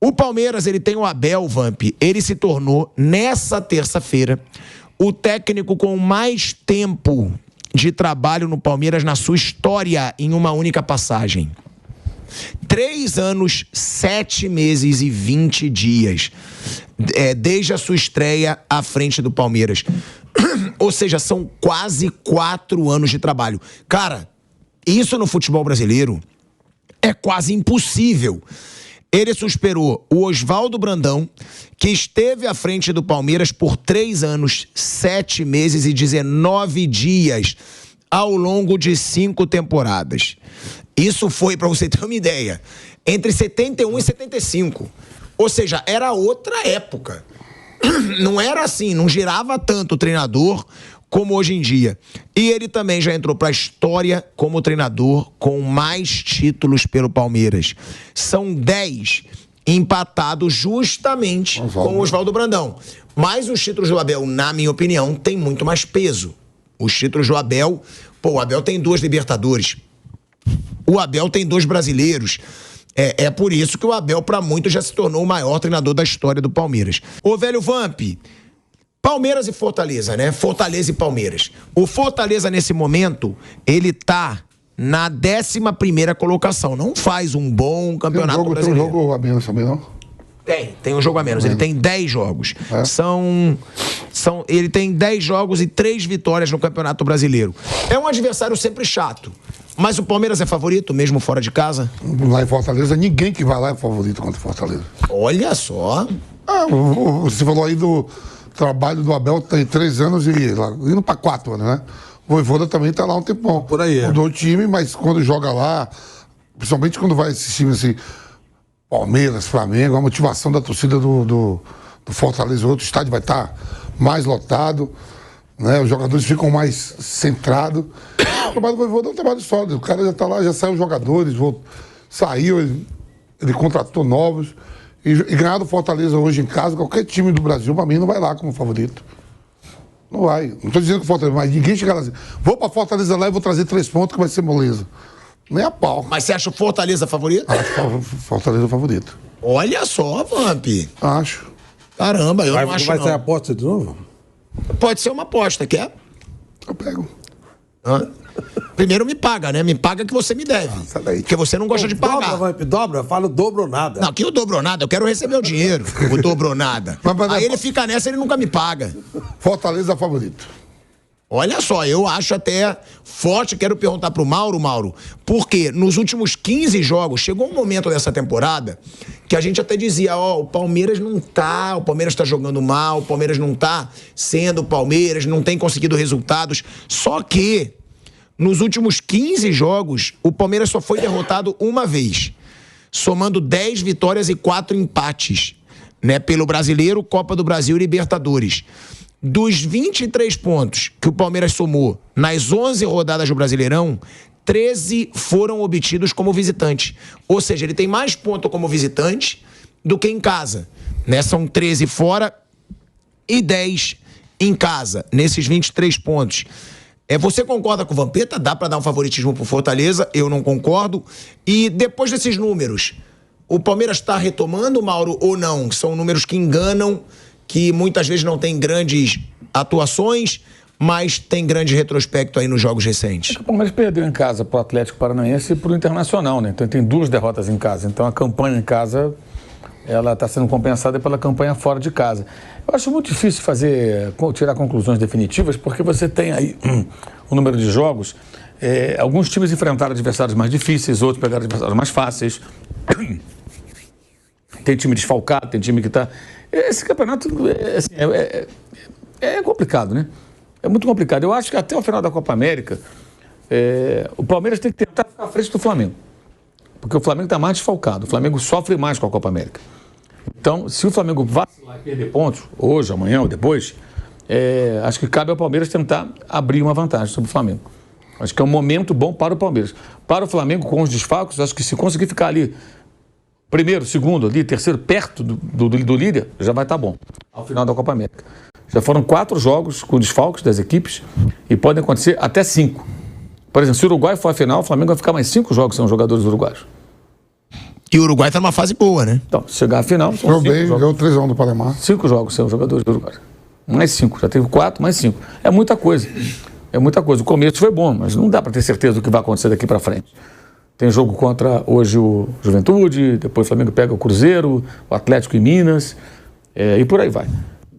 O Palmeiras, ele tem o Abel, Vamp, ele se tornou, nessa terça-feira, o técnico com mais tempo de trabalho no Palmeiras na sua história em uma única passagem. 3 anos, 7 meses e 20 dias. Desde a sua estreia à frente do Palmeiras. Ou seja, são quase 4 anos de trabalho. Cara, isso no futebol brasileiro é quase impossível. Ele superou o Oswaldo Brandão, que esteve à frente do Palmeiras por 3 anos, 7 meses e 19 dias, ao longo de 5 temporadas. Isso foi, para você ter uma ideia, entre 71 e 75. Ou seja, era outra época. Não era assim, não girava tanto o treinador como hoje em dia. E ele também já entrou para a história como treinador com mais títulos pelo Palmeiras. São 10 empatados justamente com o Oswaldo Brandão. Mas os títulos do Abel, na minha opinião, têm muito mais peso. Os títulos do Abel... o Abel tem 2 Libertadores. O Abel tem 2 brasileiros. É por isso que o Abel, para muitos, já se tornou o maior treinador da história do Palmeiras. Ô, velho Vamp, Palmeiras e Fortaleza, né? Fortaleza e Palmeiras. O Fortaleza, nesse momento, ele tá na 11ª colocação. Não faz um bom campeonato brasileiro. Tem um jogo a menos também, não? Tem um jogo a menos. Ele tem 10 jogos. Ele tem 10 jogos e 3 vitórias no Campeonato Brasileiro. É um adversário sempre chato. Mas o Palmeiras é favorito, mesmo fora de casa? Lá em Fortaleza, ninguém que vai lá é favorito contra o Fortaleza. Olha só. Você falou aí do trabalho do Abel, tem 3 anos e indo para 4 anos, né? O Vojvoda também tá lá um tempão. Por aí. Mudou o time, mas quando joga lá, principalmente quando vai esses times assim, Palmeiras, Flamengo, a motivação da torcida do Fortaleza, o outro estádio vai estar mais lotado, né? Os jogadores ficam mais centrados. O trabalho do Vojvoda é um trabalho sólido. O cara já tá lá, já saiu os jogadores, saiu, ele contratou novos. E ganhar do Fortaleza hoje em casa, qualquer time do Brasil, pra mim, não vai lá como favorito. Não vai. Não tô dizendo que o Fortaleza, mas ninguém chega lá assim, vou pra Fortaleza lá e vou trazer 3 pontos que vai ser moleza. Nem a pau. Mas você acha o Fortaleza favorito? Acho Fortaleza favorito. Olha só, Vamp. Acho. Caramba, eu não acho Vai não. ser aposta de novo? Pode ser uma aposta, quer? Eu pego. Primeiro me paga, né? Me paga que você me deve. Porque você não gosta de pagar. Dobra, Vamp, dobra, fala o dobro ou nada. Não, que o dobro ou nada, eu quero receber o dinheiro. O dobro ou nada. Aí ele fica nessa, ele nunca me paga. Fortaleza favorito. Olha só, eu acho até forte, quero perguntar pro Mauro, porque nos últimos 15 jogos, chegou um momento dessa temporada que a gente até dizia, o Palmeiras o Palmeiras tá jogando mal, o Palmeiras não tá sendo o Palmeiras, não tem conseguido resultados, só que nos últimos 15 jogos, o Palmeiras só foi derrotado uma vez, somando 10 vitórias e 4 empates, né, pelo Brasileiro, Copa do Brasil e Libertadores. Dos 23 pontos que o Palmeiras somou nas 11 rodadas do Brasileirão, 13 foram obtidos como visitante. Ou seja, ele tem mais pontos como visitante do que em casa, né? São 13 fora e 10 em casa, nesses 23 pontos. Você concorda com o Vampeta? Dá para dar um favoritismo pro Fortaleza? Eu não concordo. E depois desses números, o Palmeiras está retomando, Mauro, ou não? São números que enganam, que muitas vezes não tem grandes atuações, mas tem grande retrospecto aí nos jogos recentes. O Palmeiras perdeu em casa para o Atlético Paranaense e para o Internacional, né? Então tem 2 derrotas em casa. Então a campanha em casa, ela está sendo compensada pela campanha fora de casa. Eu acho muito difícil tirar conclusões definitivas, porque você tem aí um número de jogos. Alguns times enfrentaram adversários mais difíceis, outros pegaram adversários mais fáceis. Tem time desfalcado, tem time que está... Esse campeonato é complicado, né? É muito complicado. Eu acho que até o final da Copa América, o Palmeiras tem que tentar ficar à frente do Flamengo. Porque o Flamengo está mais desfalcado. O Flamengo sofre mais com a Copa América. Então, se o Flamengo vacilar e perder pontos, hoje, amanhã ou depois, acho que cabe ao Palmeiras tentar abrir uma vantagem sobre o Flamengo. Acho que é um momento bom para o Palmeiras. Para o Flamengo, com os desfalques, acho que se conseguir ficar ali primeiro, segundo, ali, terceiro, perto do líder, já vai estar bom, ao final da Copa América. Já foram 4 jogos com desfalques das equipes e podem acontecer até 5. Por exemplo, se o Uruguai for à final, o Flamengo vai ficar mais 5 jogos sem os jogadores uruguaios. E o Uruguai tá numa fase boa, né? Então, se chegar à final, são Jogou 5 bem, jogos. ganhou 3-1 do Panamá. 5 jogos são os jogadores do Uruguai. Mais 5. Já teve 4, mais 5. É muita coisa. É muita coisa. O começo foi bom, mas não dá para ter certeza do que vai acontecer daqui para frente. Tem jogo contra hoje o Juventude, depois o Flamengo pega o Cruzeiro, o Atlético em Minas, e por aí vai.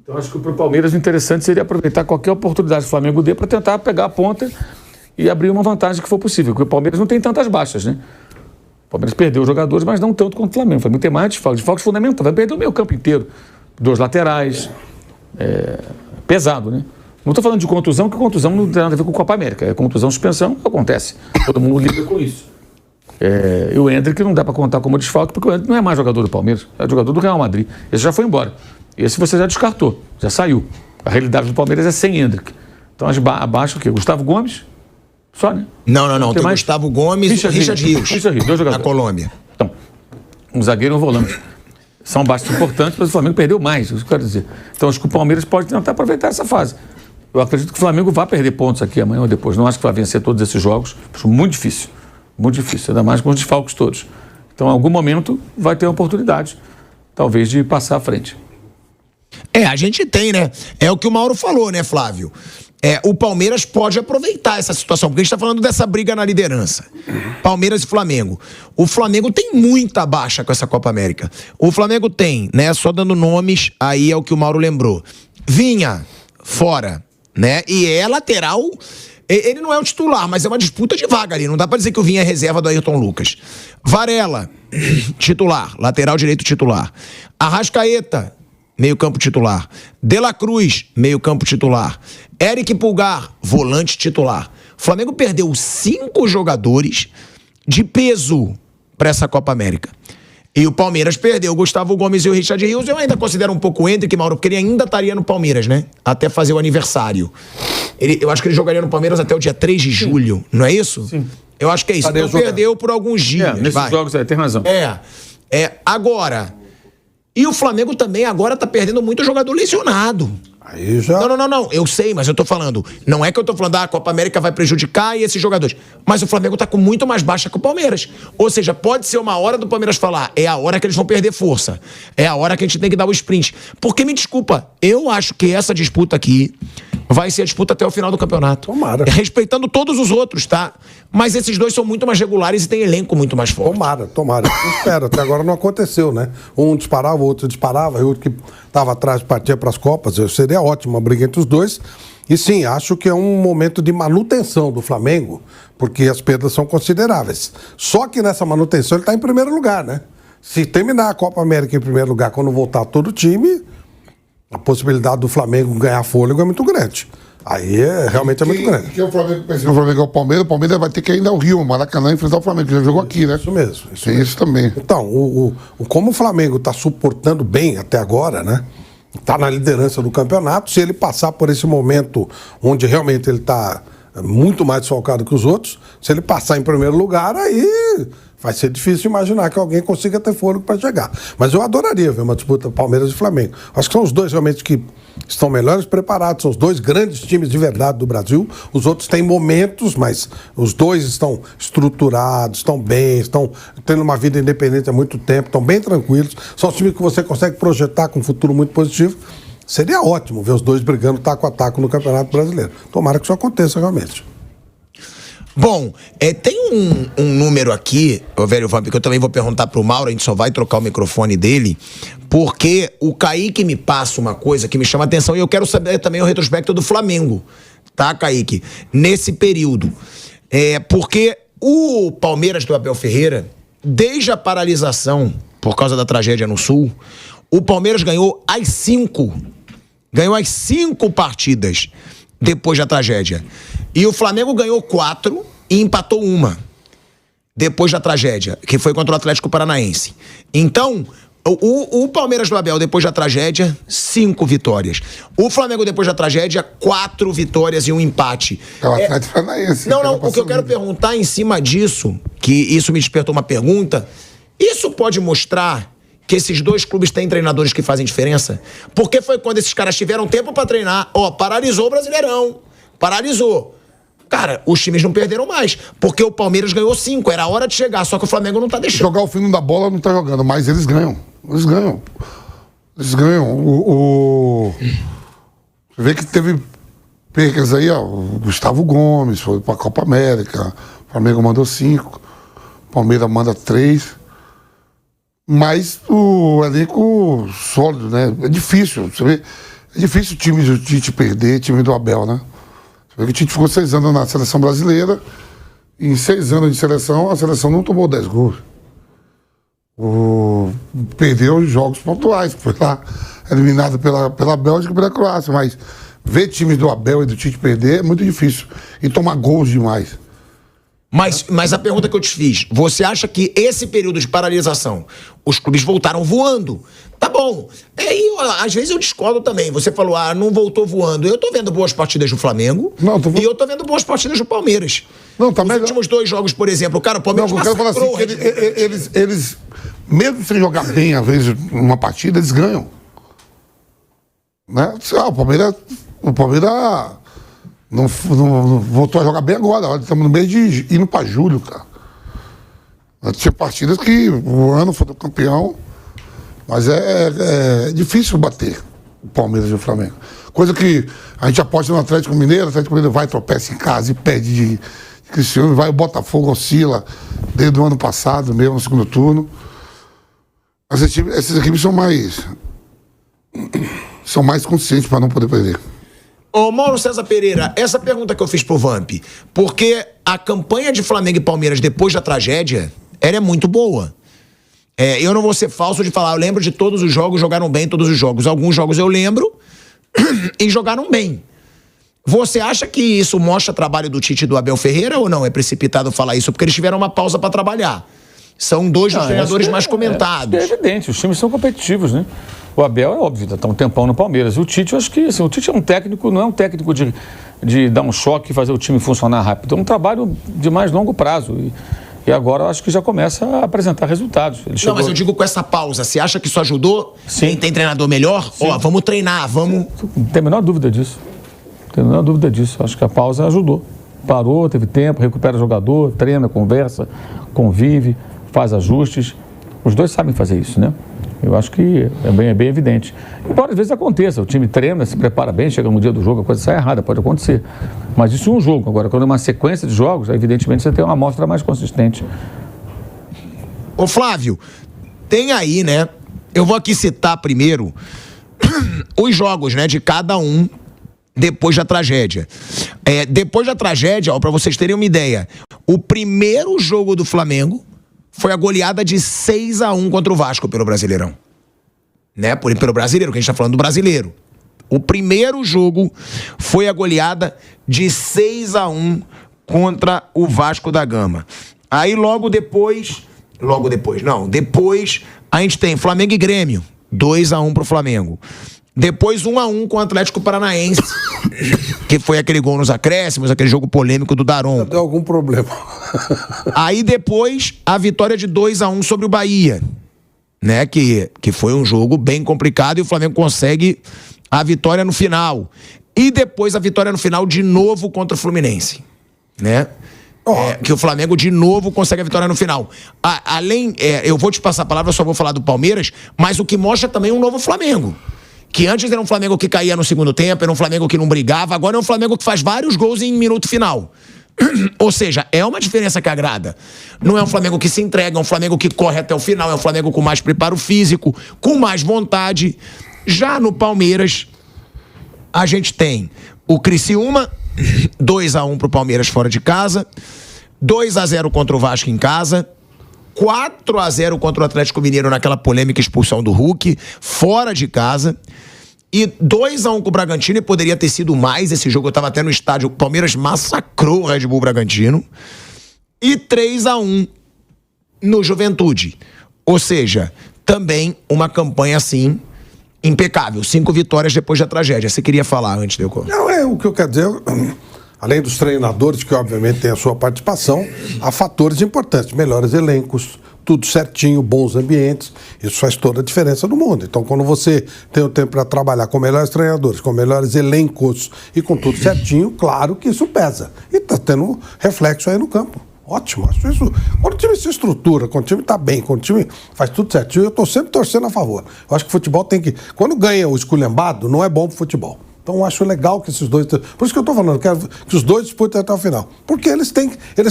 Então acho que para o Palmeiras o interessante seria aproveitar qualquer oportunidade que o Flamengo dê para tentar pegar a ponta e abrir uma vantagem que for possível, porque o Palmeiras não tem tantas baixas, né? O Palmeiras perdeu os jogadores, mas não tanto quanto o Flamengo. O Flamengo tem mais desfalques fundamentais. Vai perder o meio campo inteiro. 2 laterais. Pesado, né? Não estou falando de contusão, porque contusão não tem nada a ver com Copa América. É contusão, suspensão, acontece. Todo mundo lida com isso. E o Endrick não dá para contar como desfalque, porque o Endrick não é mais jogador do Palmeiras, é jogador do Real Madrid. Esse já foi embora. Esse você já descartou, já saiu. A realidade do Palmeiras é sem Endrick. Então abaixo o quê? Gustavo Gomes? Só, né? Não. Tem Gustavo Gomes e Richard Rios. Richard Rios, 2 jogadores. Na Colômbia. Então, um zagueiro e um volante. São baixas importantes, mas o Flamengo perdeu mais, isso que eu quero dizer. Então acho que o Palmeiras pode tentar aproveitar essa fase. Eu acredito que o Flamengo vai perder pontos aqui amanhã ou depois. Não acho que vai vencer todos esses jogos. Acho muito difícil. Muito difícil, ainda mais com os desfalques todos. Então, em algum momento, vai ter a oportunidade, talvez, de passar à frente. A gente tem, né? É o que o Mauro falou, né, Flávio? O Palmeiras pode aproveitar essa situação, porque a gente tá falando dessa briga na liderança. Palmeiras e Flamengo. O Flamengo tem muita baixa com essa Copa América. O Flamengo tem, né, só dando nomes, aí é o que o Mauro lembrou. Vinha, fora, né? E é lateral... Ele não é o titular, mas é uma disputa de vaga ali. Não dá pra dizer que o Vinha é reserva do Ayrton Lucas. Varela, titular. Lateral direito titular. Arrascaeta, meio campo titular. De La Cruz, meio campo titular. Eric Pulgar, volante titular. O Flamengo perdeu 5 jogadores de peso pra essa Copa América. E o Palmeiras perdeu o Gustavo Gomes e o Richard Rios. Eu ainda considero um pouco o Endrick, Mauro, porque ele ainda estaria no Palmeiras, né? Até fazer o aniversário. Eu acho que ele jogaria no Palmeiras até o dia 3 de julho, não é isso? Sim. Eu acho que é isso. Então perdeu por alguns dias. Nesses jogos tem razão. Agora... E o Flamengo também agora tá perdendo muito jogador lesionado. Aí já... Não. Eu sei, mas eu tô falando... Não é que eu tô falando, a Copa América vai prejudicar e esses jogadores. Mas o Flamengo tá com muito mais baixa que o Palmeiras. Ou seja, pode ser uma hora do Palmeiras falar, é a hora que eles vão perder força. É a hora que a gente tem que dar o sprint. Porque, me desculpa, eu acho que essa disputa aqui vai ser a disputa até o final do campeonato. Tomara. Respeitando todos os outros, tá? Mas esses dois são muito mais regulares e têm elenco muito mais forte. Tomara. Eu espero. Até agora não aconteceu, né? Um disparava, o outro disparava, e o outro que estava atrás partia para as Copas. Seria ótimo uma briga entre os dois. E sim, acho que é um momento de manutenção do Flamengo, porque as perdas são consideráveis. Só que nessa manutenção ele está em primeiro lugar, né? Se terminar a Copa América em primeiro lugar, quando voltar todo o time, a possibilidade do Flamengo ganhar fôlego é muito grande. Aí realmente é muito grande. Que o Flamengo pensa, o Flamengo é o Palmeiras vai ter que ir ainda ao Rio, Maracanã, enfrentar o Flamengo, que já jogou aqui, né? Isso mesmo. Tem isso também. Então, como o Flamengo está suportando bem até agora, né? Está na liderança do campeonato. Se ele passar por esse momento onde realmente ele está muito mais desfalcado que os outros, se ele passar em primeiro lugar, aí vai ser difícil imaginar que alguém consiga ter fôlego para chegar. Mas eu adoraria ver uma disputa Palmeiras e Flamengo. Acho que são os dois realmente que estão melhores preparados, são os dois grandes times de verdade do Brasil. Os outros têm momentos, mas os dois estão estruturados, estão bem, estão tendo uma vida independente há muito tempo, estão bem tranquilos. São os times que você consegue projetar com um futuro muito positivo. Seria ótimo ver os dois brigando taco a taco no Campeonato Brasileiro. Tomara que isso aconteça realmente. Bom, tem um número aqui, velho Vamp, que eu também vou perguntar pro Mauro, a gente só vai trocar o microfone dele, porque o Kaique me passa uma coisa que me chama a atenção e eu quero saber também o retrospecto do Flamengo, tá, Kaique? Nesse período. Porque o Palmeiras do Abel Ferreira, desde a paralisação por causa da tragédia no Sul, o Palmeiras ganhou as 5 partidas depois da tragédia. E o Flamengo ganhou 4 e empatou 1 depois da tragédia, que foi contra o Atlético Paranaense. Então, o Palmeiras do Abel, depois da tragédia, 5 vitórias. O Flamengo, depois da tragédia, 4 vitórias e 1 empate. É o Atlético Paranaense. Não, o que eu quero perguntar em cima disso, que isso me despertou uma pergunta, isso pode mostrar que esses dois clubes têm treinadores que fazem diferença? Porque foi quando esses caras tiveram tempo pra treinar, paralisou o Brasileirão. Paralisou. Cara, os times não perderam mais, porque o Palmeiras ganhou 5, era a hora de chegar, só que o Flamengo não tá deixando. Jogar o fino da bola não tá jogando, mas eles ganham. Eles ganham. Você vê que teve percas aí, ó. O Gustavo Gomes foi pra Copa América, o Flamengo mandou 5, o Palmeiras manda 3. Mas o elenco sólido, né? É difícil, você vê. É difícil o time do Tite perder, time do Abel, né? Você vê que o Tite ficou 6 anos na seleção brasileira, e em 6 anos de seleção, a seleção não tomou 10 gols. Perdeu os jogos pontuais, foi lá eliminado pela Bélgica e pela Croácia, mas ver times do Abel e do Tite perder é muito difícil, e tomar gols demais. Mas a pergunta que eu te fiz, você acha que esse período de paralisação, os clubes voltaram voando? Tá bom. Às vezes eu discordo também. Você falou, não voltou voando. Eu tô vendo boas partidas do Flamengo e eu tô vendo boas partidas do Palmeiras. Não, tá melhor. Os últimos 2 jogos, por exemplo, cara, o Palmeiras eu quero falar assim, que eles, mesmo sem jogar bem, às vezes, uma partida, eles ganham. Né? O Palmeiras não voltou a jogar bem agora. Estamos no mês de indo pra julho, cara. Tinha partidas que o ano foi do campeão, mas é difícil bater o Palmeiras e o Flamengo. Coisa que a gente aposta no Atlético Mineiro, o Atlético Mineiro vai, tropeça em casa e pede de Cristiano, vai o Botafogo, oscila desde o ano passado, mesmo no segundo turno. Mas essas equipes são mais conscientes para não poder perder. Ô, Mauro César Pereira, essa pergunta que eu fiz pro Vamp, porque a campanha de Flamengo e Palmeiras depois da tragédia, ela é muito boa. Eu não vou ser falso de falar, eu lembro de todos os jogos, jogaram bem todos os jogos. Alguns jogos eu lembro e jogaram bem. Você acha que isso mostra trabalho do Tite e do Abel Ferreira ou não? É precipitado falar isso, porque eles tiveram uma pausa para trabalhar. São 2 dos treinadores mais comentados. É evidente, os times são competitivos, né? O Abel é óbvio, está um tempão no Palmeiras. O Tite, eu acho que assim, o Tite é um técnico, não é um técnico de dar um choque e fazer o time funcionar rápido. É um trabalho de mais longo prazo. E agora eu acho que já começa a apresentar resultados. Não, mas eu digo com essa pausa, você acha que isso ajudou? Sim. Tem treinador melhor? Vamos treinar, vamos... Não tem a menor dúvida disso. Acho que a pausa ajudou. Parou, teve tempo, recupera o jogador, treina, conversa, convive, faz ajustes. Os dois sabem fazer isso, né? Eu acho que é bem evidente. Embora às vezes aconteça, o time treina, se prepara bem, chega no dia do jogo, a coisa sai errada, pode acontecer. Mas isso é um jogo. Agora, quando é uma sequência de jogos, evidentemente você tem uma amostra mais consistente. Ô Flávio, tem aí, né? Eu vou aqui citar primeiro os jogos, né, de cada um depois da tragédia. Depois da tragédia, ó, pra vocês terem uma ideia, o primeiro jogo do Flamengo foi a goleada de 6-1 contra o Vasco pelo Brasileirão. Né? Pelo Brasileiro, que a gente tá falando do Brasileiro. O primeiro jogo foi a goleada de 6-1 contra o Vasco da Gama. Aí depois a gente tem Flamengo e Grêmio, 2-1 pro Flamengo. Depois 1-1 com o Atlético Paranaense, que foi aquele gol nos acréscimos, aquele jogo polêmico do Daron. Deu algum problema. Aí depois a vitória de 2-1 sobre o Bahia, né? Que foi um jogo bem complicado e o Flamengo consegue a vitória no final. E depois a vitória no final de novo contra o Fluminense, né? Que o Flamengo de novo consegue a vitória no final. Eu vou te passar a palavra, eu só vou falar do Palmeiras, mas o que mostra também um novo Flamengo. Que antes era um Flamengo que caía no segundo tempo, era um Flamengo que não brigava, agora é um Flamengo que faz vários gols em minuto final. Ou seja, é uma diferença que agrada. Não é um Flamengo que se entrega, é um Flamengo que corre até o final, é um Flamengo com mais preparo físico, com mais vontade. Já no Palmeiras, a gente tem o Criciúma, 2-1 pro Palmeiras fora de casa, 2-0 contra o Vasco em casa, 4-0 contra o Atlético Mineiro naquela polêmica expulsão do Hulk, fora de casa. E 2-1 com o Bragantino, e poderia ter sido mais esse jogo. Eu estava até no estádio. O Palmeiras massacrou o Red Bull Bragantino. E 3-1 no Juventude. Ou seja, também uma campanha assim impecável. 5 vitórias depois da tragédia. Você queria falar antes de eu... Não, o que eu quero dizer... Além dos treinadores, que obviamente têm a sua participação, há fatores importantes, melhores elencos, tudo certinho, bons ambientes. Isso faz toda a diferença no mundo. Então, quando você tem o tempo para trabalhar com melhores treinadores, com melhores elencos e com tudo certinho, claro que isso pesa. E está tendo reflexo aí no campo. Ótimo, acho isso. Quando o time se estrutura, quando o time está bem, quando o time faz tudo certinho, eu estou sempre torcendo a favor. Eu acho que o futebol tem que... Quando ganha o esculhambado, não é bom pro futebol. Então eu acho legal que esses dois... Por isso que eu estou falando, quero que os dois disputem até o final. Porque eles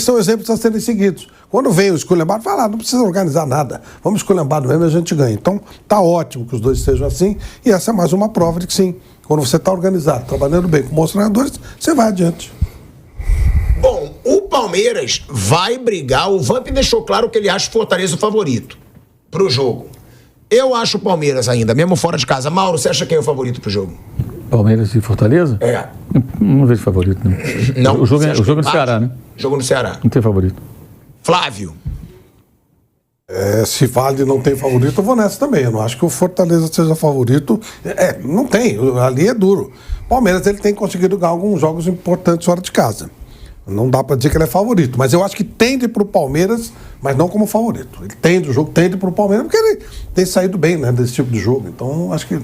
são exemplos a serem seguidos. Quando vem o esculhambado, fala, não precisa organizar nada. Vamos esculhambado mesmo e a gente ganha. Então tá ótimo que os dois estejam assim. E essa é mais uma prova de que sim, quando você está organizado, trabalhando bem com bons treinadores, você vai adiante. Bom, o Palmeiras vai brigar. O Vamp deixou claro que ele acha o Fortaleza o favorito pro jogo. Eu acho o Palmeiras ainda, mesmo fora de casa. Mauro, você acha quem é o favorito pro jogo? Palmeiras e Fortaleza? É. Não vejo favorito, não. Não. O jogo é no Ceará, né? Jogo no Ceará. Não tem favorito. Flávio. Se Vale não tem favorito, eu vou nessa também. Eu não acho que o Fortaleza seja favorito. Não tem. Ali é duro. O Palmeiras ele tem conseguido ganhar alguns jogos importantes fora de casa. Não dá para dizer que ele é favorito, mas eu acho que tende para o Palmeiras, mas não como favorito. Ele tende para o Palmeiras, porque ele tem saído bem, né, desse tipo de jogo. Então, acho que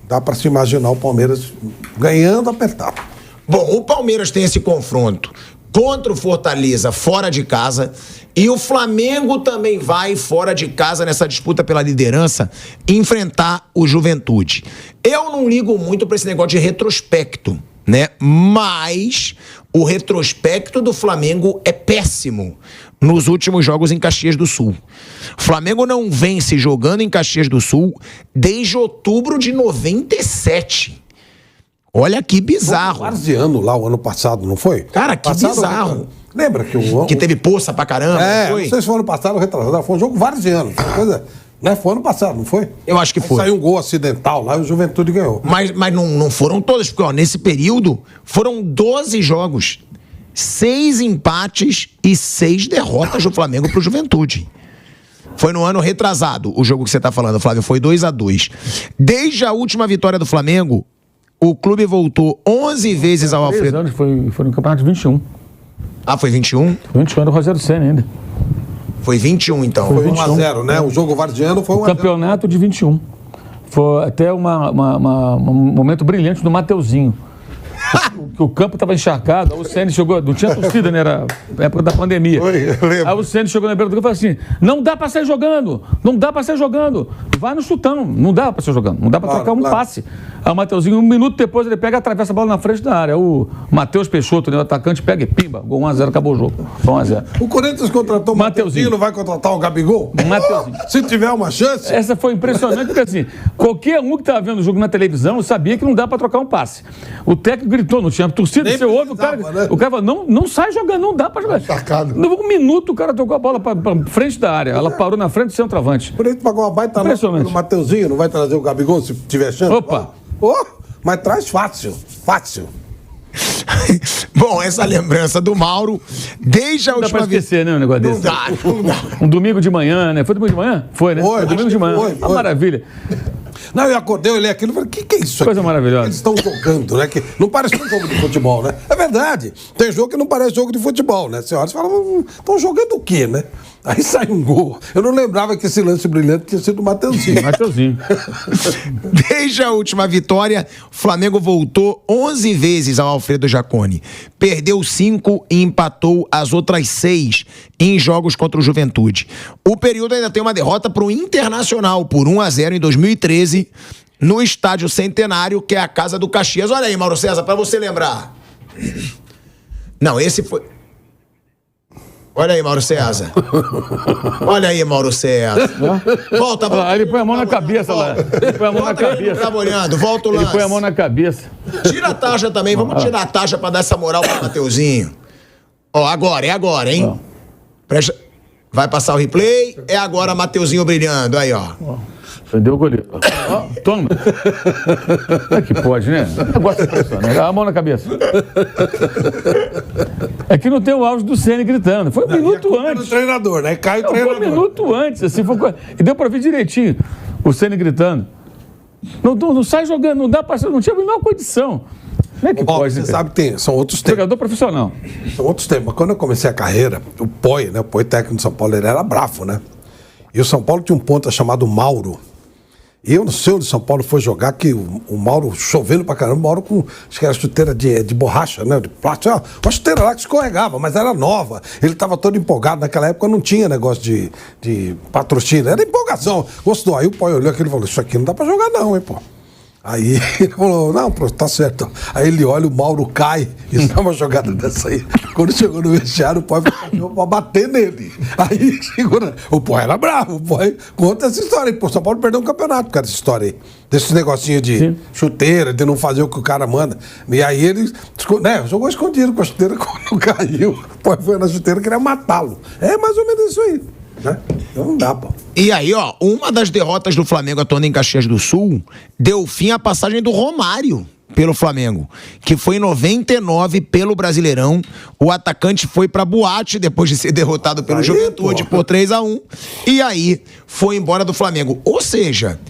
dá para se imaginar o Palmeiras ganhando apertado. Bom, o Palmeiras tem esse confronto contra o Fortaleza fora de casa e o Flamengo também vai fora de casa nessa disputa pela liderança enfrentar o Juventude. Eu não ligo muito para esse negócio de retrospecto, né? Mas o retrospecto do Flamengo é péssimo nos últimos jogos em Caxias do Sul. O Flamengo não vence jogando em Caxias do Sul desde outubro de 97. Olha que bizarro. Varziano lá o ano passado, não foi? Cara, que bizarro. Lembra que que teve poça pra caramba? Não sei se foi ano passado ou retrasado. Foi um jogo varziano. Foi uma coisa... Né? Foi ano passado, não foi? Eu acho que foi. Saiu um gol acidental lá e o Juventude ganhou. Mas não foram todos, porque ó, nesse período foram 12 jogos, 6 empates e 6 derrotas do Flamengo pro Juventude. Foi no ano retrasado o jogo que você tá falando, Flávio, foi 2-2. Desde a última vitória do Flamengo, o clube voltou 11 vezes ao Alfredo. Anos, foi no campeonato de 21. Ah, foi 21? Foi 21 do Rogério Ceni ainda. Foi 21, então. Foi 1-0, né? O jogo varziano foi 1-0. Campeonato de 21. Foi até um momento brilhante do Mateuzinho. O campo estava encharcado, aí o Ceni chegou, não tinha torcida, né? Era na época da pandemia. Aí o Ceni chegou na beira do campo e falou assim: não dá para sair jogando, não dá para sair jogando. Vai no chutão, não dá para sair jogando, não dá para trocar um passe. Aí o Mateuzinho, um minuto depois, ele pega e atravessa a bola na frente da área. O Matheus Peixoto, né, o atacante, pega e pimba, gol 1-0, acabou o jogo. 1-0. O Corinthians contratou o Mateuzinho, não vai contratar o Gabigol? Mateuzinho. Se tiver uma chance. Essa foi impressionante, porque assim, qualquer um que estava vendo o jogo na televisão sabia que não dá para trocar um passe. O técnico gritou, não tinha torcida, você ouve, o cara falou, não sai jogando, não dá para jogar. Sacado. Um minuto o cara tocou a bola para frente da área, ela parou na frente do centroavante. O Corinthians pagou uma baita nota pelo Mateuzinho, não vai trazer o Gabigol se tiver chance? Opa! Mas traz fácil. Bom, essa lembrança do Mauro, desde a última vez. Não dá pra esquecer, né, um negócio desse. Não dá. Um domingo de manhã, né? Foi domingo de manhã? Foi, né? Foi domingo de manhã. Foi. Uma maravilha. Não, eu acordei, eu olhei aquilo e falei, o que é isso aqui? Coisa maravilhosa. Eles estão jogando, né? Que não parece um jogo de futebol, né? É verdade. Tem jogo que não parece jogo de futebol, né? Você olha e fala, estão jogando o quê, né? Aí sai um gol. Eu não lembrava que esse lance brilhante tinha sido o Mateuzinho. Desde a última vitória, o Flamengo voltou 11 vezes ao Alfredo Jaconi. Perdeu 5 e empatou as outras 6 em jogos contra o Juventude. O período ainda tem uma derrota para o Internacional por 1-0 em 2013, no Estádio Centenário, que é a casa do Caxias. Olha aí, Mauro César, para você lembrar. Não, esse foi... Olha aí, Mauro César. Olha aí, Mauro César. Volta. Ele põe a mão na cabeça lá. Ele põe a mão na cabeça. Trabalhando, volta o lance. Ele põe a mão na cabeça. Tira a taxa também. Vamos tirar a taxa pra dar essa moral pro Mateuzinho. Ó, agora, é agora, hein? Presta... Vai passar o replay. É agora, Mateuzinho brilhando. Aí, ó. Prendeu o goleiro. Toma. É que pode, né? Negócio impressionante. A mão na cabeça. É que não tem o áudio do Ceni gritando. Foi um minuto antes. O treinador, né? Cai o treinador. Foi um minuto antes. Assim, e deu pra ver direitinho o Ceni gritando. Não sai jogando, não dá pra... Não tinha a menor condição. Não é que pode, você sabe que são outros tempos. Jogador profissional. São outros tempos. Mas quando eu comecei a carreira, o Poi, né? O Poi técnico de São Paulo, ele era bravo, né? E o São Paulo tinha um ponta chamado Mauro. E eu não sei onde o São Paulo foi jogar, que o Mauro chovendo pra caramba, o Mauro com, acho que era chuteira de borracha, né? De plástico, uma chuteira lá que escorregava, mas era nova. Ele estava todo empolgado, naquela época não tinha negócio de patrocínio, era empolgação. Gostou. Aí o pai olhou aquilo e falou, isso aqui não dá pra jogar não, hein, pô. Aí ele falou, não, pô, tá certo. Aí ele olha, o Mauro cai, e dá uma jogada dessa aí. Quando chegou no vestiário, o pai falou pra bater nele. Aí segura. O pai era bravo, o pai conta essa história. Pô, São Paulo perdeu um campeonato por causa dessa história aí. Desse negocinho de chuteira, de não fazer o que o cara manda. E aí ele jogou escondido com a chuteira quando caiu. O pai foi na chuteira e queria matá-lo. É mais ou menos isso aí. Né? Então não dá, pô. E aí, ó, uma das derrotas do Flamengo atuando em Caxias do Sul deu fim à passagem do Romário pelo Flamengo, que foi em 99 pelo Brasileirão. O atacante foi pra boate depois de ser derrotado pelo Juventude por 3-1. E aí foi embora do Flamengo. Ou seja,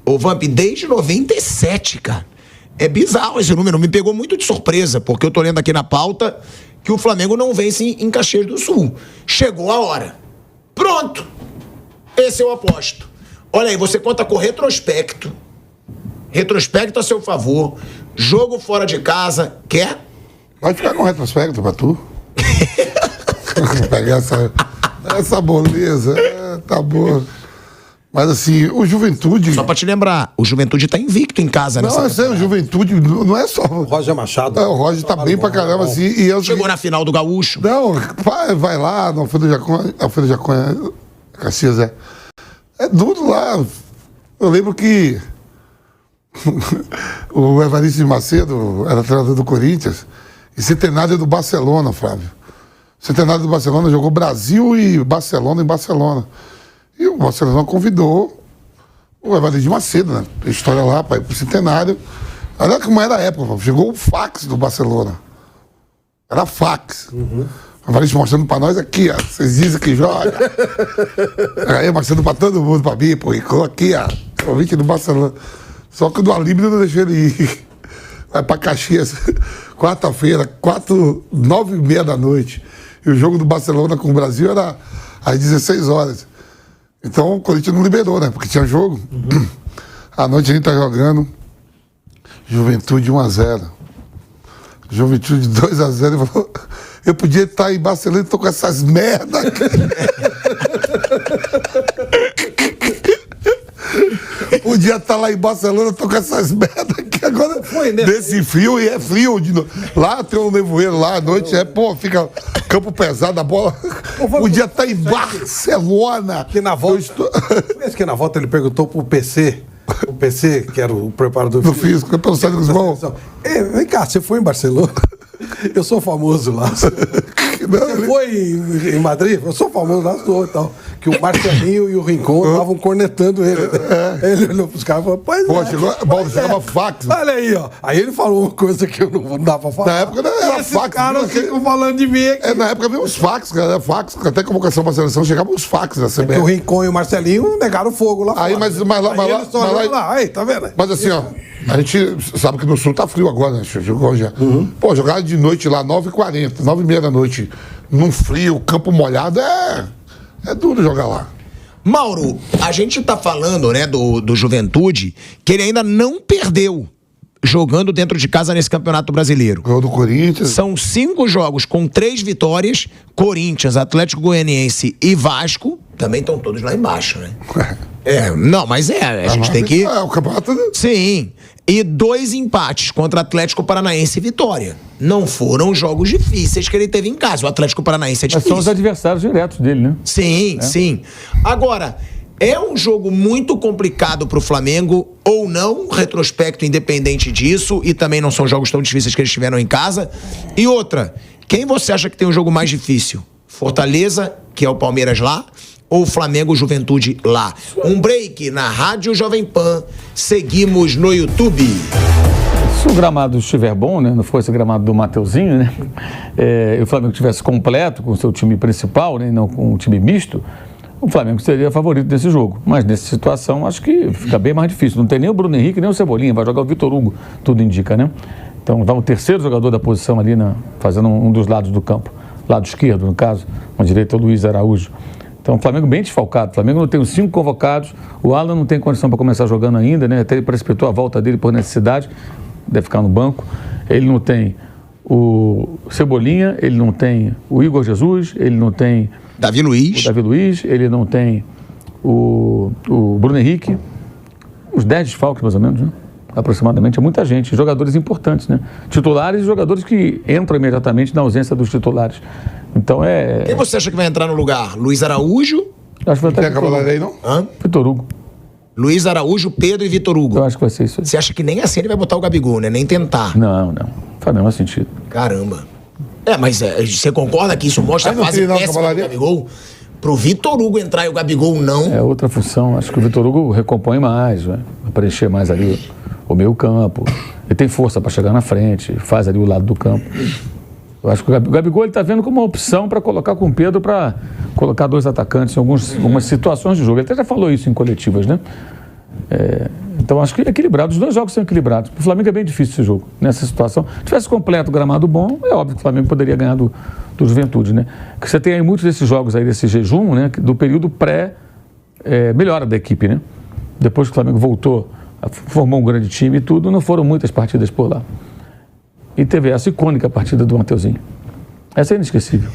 o Vamp, desde 97, cara. É bizarro esse número, me pegou muito de surpresa, porque eu tô lendo aqui na pauta que o Flamengo não vence em Caxias do Sul. Chegou a hora. Pronto. Esse eu aposto. Olha aí, você conta com retrospecto. Retrospecto a seu favor. Jogo fora de casa. Quer? Pode ficar com retrospecto pra tu. Pegar essa moleza. Tá boa. Mas assim, o Juventude... Só pra te lembrar, o Juventude tá invicto em casa, né? Não, o Juventude não é só... O Roger Machado. O Roger tá bem pra caramba, assim. E chegou na final do Gaúcho. Não, vai lá, no Alfredo Jaconha, Caxias, é duro lá. Eu lembro que o Evaristo de Macedo era treinador do Corinthians e Centenário do Barcelona, Flávio. Centenário do Barcelona jogou Brasil e Barcelona em Barcelona. E o Barcelona convidou o Evaristo de Macedo, né? Tem história lá para ir pro Centenário. Olha como era a época, Flávio. Chegou o fax do Barcelona. Era fax. O Evaristo mostrando para nós aqui, ó. Vocês dizem que joga. Aí mostrando para todo mundo, para mim, pro Rico, aqui, ó. Convite do Barcelona. Só que o do Alíbio não deixou ele ir. Vai para Caxias, quarta-feira, 9h30 da noite. E o jogo do Barcelona com o Brasil era às 16 horas. Então o Corinthians não liberou, né? Porque tinha jogo. À noite a gente tá jogando. Juventude 1-0. Juventude 2-0. Ele falou: eu podia estar em Barcelona e tô com essas merdas. Podia estar lá em Barcelona, tô com essas merdas aqui agora. Foi, né? Desse frio, e é frio. Lá tem um nevoeiro lá à noite, fica campo pesado, a bola. Podia estar em Barcelona. Que na volta. Que na volta ele perguntou pro PC. O PC, que era o preparador do físico, pelo Sérgio Guzmão. Vem cá, você foi em Barcelona? Eu sou famoso lá. Você foi em Madrid? Eu sou famoso lá, sou e tal. Que o Marcelinho e o Rincon estavam cornetando ele. Ele olhou pros caras e falou: pois pô, chegava fax. Olha aí, ó. Aí ele falou uma coisa que eu não dava pra falar. Na época não era esses fax. caras ficam falando de mim aqui. Na época veio os fax, cara. Era fax. Até a convocação pra seleção chegavam os fax da CBF. O Rincon e o Marcelinho negaram fogo lá fora. Aí, mas lá, aí, tá vendo? Mas assim, ó. A gente sabe que no Sul tá frio agora, né? Jogou já. Pô, jogar de noite lá, 9h40, 9h30 da noite, num frio, campo molhado, é duro jogar lá. Mauro, a gente tá falando, né, do Juventude, que ele ainda não perdeu jogando dentro de casa nesse Campeonato Brasileiro. Gol do Corinthians. São 5 jogos com 3 vitórias. Corinthians, Atlético Goianiense e Vasco também estão todos lá embaixo, né? Não, mas a gente tem que... o campeonato... Sim. E 2 empates contra Atlético Paranaense e Vitória. Não foram jogos difíceis que ele teve em casa. O Atlético Paranaense é difícil. Mas são os adversários diretos dele, né? Sim, sim. Agora, é um jogo muito complicado pro Flamengo ou não, retrospecto independente disso, e também não são jogos tão difíceis que eles tiveram em casa. E outra, quem você acha que tem um jogo mais difícil? Fortaleza, que é o Palmeiras lá, ou Flamengo Juventude lá? Um break na Rádio Jovem Pan. Seguimos no YouTube. Se o gramado estiver bom, né, não fosse o gramado do Mateuzinho, né, e o Flamengo estivesse completo com o seu time principal, né, não com o time misto, o Flamengo seria favorito desse jogo. Mas nessa situação, acho que fica bem mais difícil. Não tem nem o Bruno Henrique, nem o Cebolinha. Vai jogar o Vitor Hugo, tudo indica, né? Então vai o terceiro jogador da posição ali, fazendo um dos lados do campo. Lado esquerdo, no caso. Com a direita, o Luiz Araújo. Então, o Flamengo bem desfalcado. O Flamengo não tem os 5 convocados. O Alan não tem condição para começar jogando ainda, né? Até ele precipitou a volta dele por necessidade. Deve ficar no banco. Ele não tem o Cebolinha, ele não tem o Igor Jesus, ele não tem Davi Luiz. o Davi Luiz, ele não tem o Bruno Henrique. Uns 10 desfalques, mais ou menos, né? Aproximadamente. É muita gente. Jogadores importantes, né? Titulares e jogadores que entram imediatamente na ausência dos titulares. Então Quem você acha que vai entrar no lugar? Luiz Araújo? Acho que vai Tem estar a cavalaria aí, não? Hã? Vitor Hugo. Luiz Araújo, Pedro e Vitor Hugo. Eu acho que vai ser isso aí. Você acha que nem assim ele vai botar o Gabigol, né? Nem tentar. Não. Faz o menor sentido. Caramba. Mas você concorda que isso mostra a Aí não fase tem, não, péssima do cavalaria? Gabigol? Pro Vitor Hugo entrar e o Gabigol não. É outra função. Acho que o Vitor Hugo recompõe mais, né? Vai preencher mais ali o meio campo. Ele tem força para chegar na frente, faz ali o lado do campo. Eu acho que o Gabigol ele está vendo como uma opção para colocar com o Pedro, para colocar 2 atacantes em algumas situações de jogo. Ele até já falou isso em coletivas, né? Então acho que é equilibrado. Os 2 jogos são equilibrados. O Flamengo é bem difícil esse jogo, nessa situação. Se tivesse completo gramado bom, é óbvio que o Flamengo poderia ganhar do Juventude, né? Porque você tem aí muitos desses jogos aí, desse jejum, né? Do período melhora da equipe, né? Depois que o Flamengo voltou, formou um grande time e tudo, não foram muitas partidas por lá. E teve essa icônica partida do Mateuzinho. Essa é inesquecível.